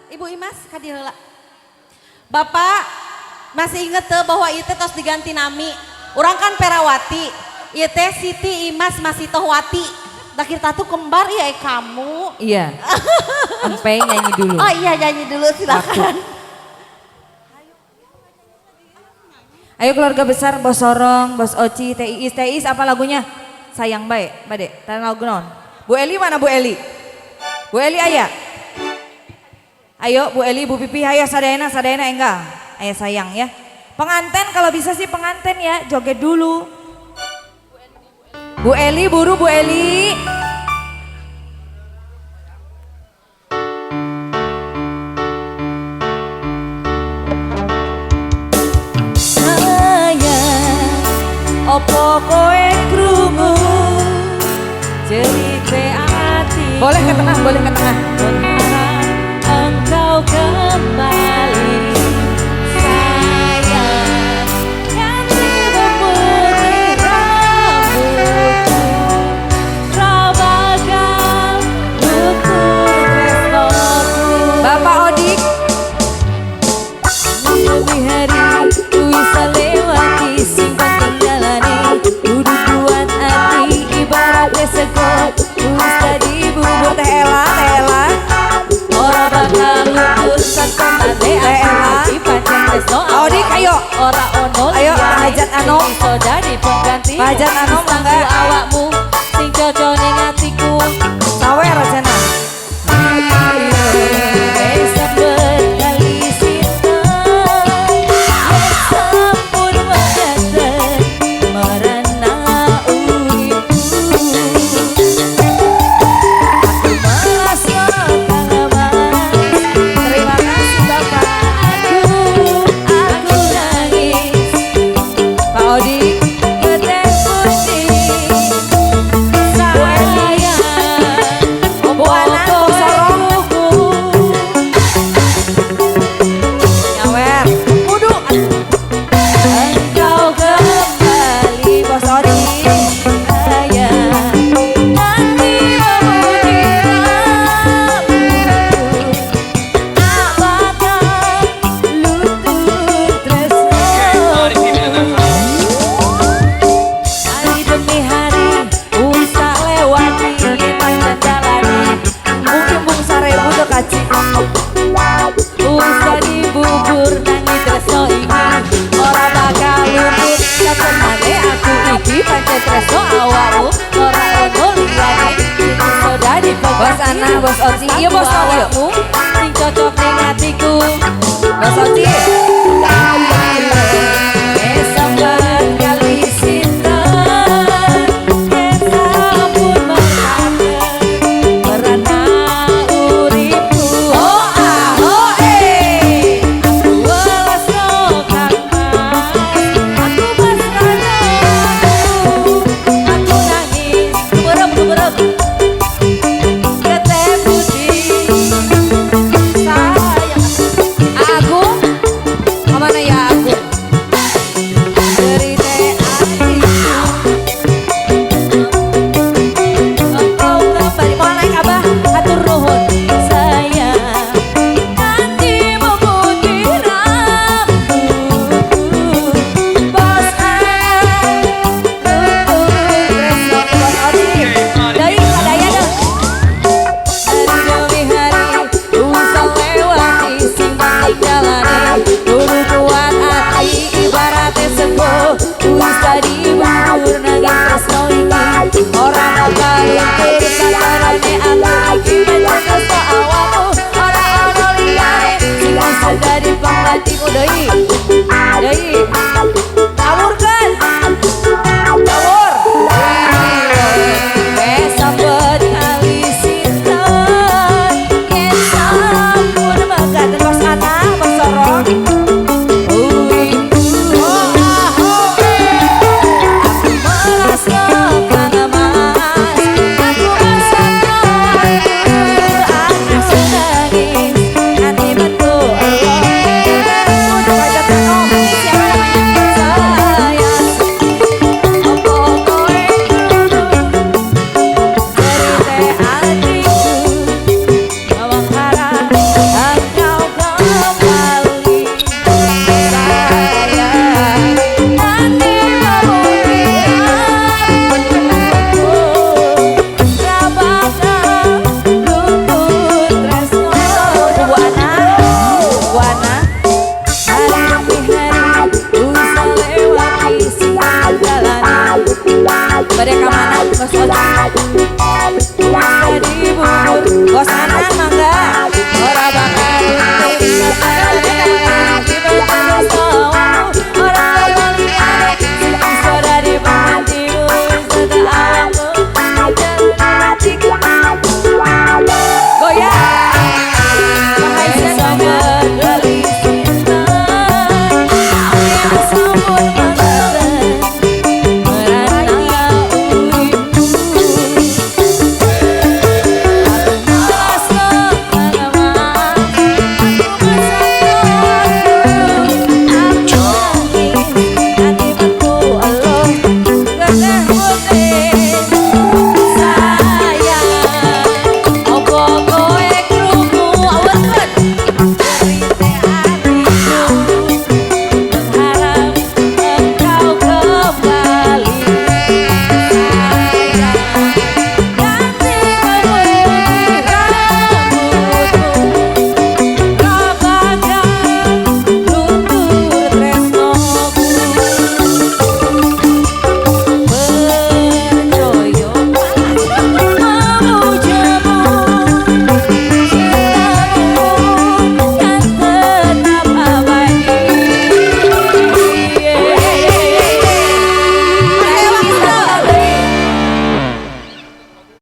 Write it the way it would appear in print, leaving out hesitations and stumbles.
Ibu Imas kadi heula. Bapak masih inget tuh bahwa itu tos diganti nami. Orang kan Perawati. Ieu teh Siti Imas masih Tohwati. Da kita tuh kembar ya kamu. Iya. Empe nyanyi dulu. Oh iya nyanyi dulu silakan. Ayo keluarga besar Bos Sorong, Bos Oci, Teh Iis apa lagunya? Sayang baik, Bade. Tanah lagu non. Bu Eli mana Bu Eli? Bu Eli ayah. Ayo Bu Eli, Bu Pipi, ayo sadayana enggak? Ayo sayang ya. Pengantin kalau bisa sih pengantin ya, joget dulu. Bu Eli buru Bu Eli. Opo koe krungu cerita hati. Boleh ke tengah, boleh ke tengah. Berharap engkau kembali sayang. Ganti memutih rambutku, rabakan lutut tresnoku. Bapak Odik. Demi hari ku bisa lewati simpan duduk buat hati ibaratnya sego tulis tadi bubur Teh Ela ora bakal luput sakomane Ela pancen tresno Odik ayo ora ono ayo hajat anom iso dadi pengganti hajat anom mangga awakmu sing cocok ning atiku sawer cenah Bos Ana, Bos Oci, iya Bos Oci.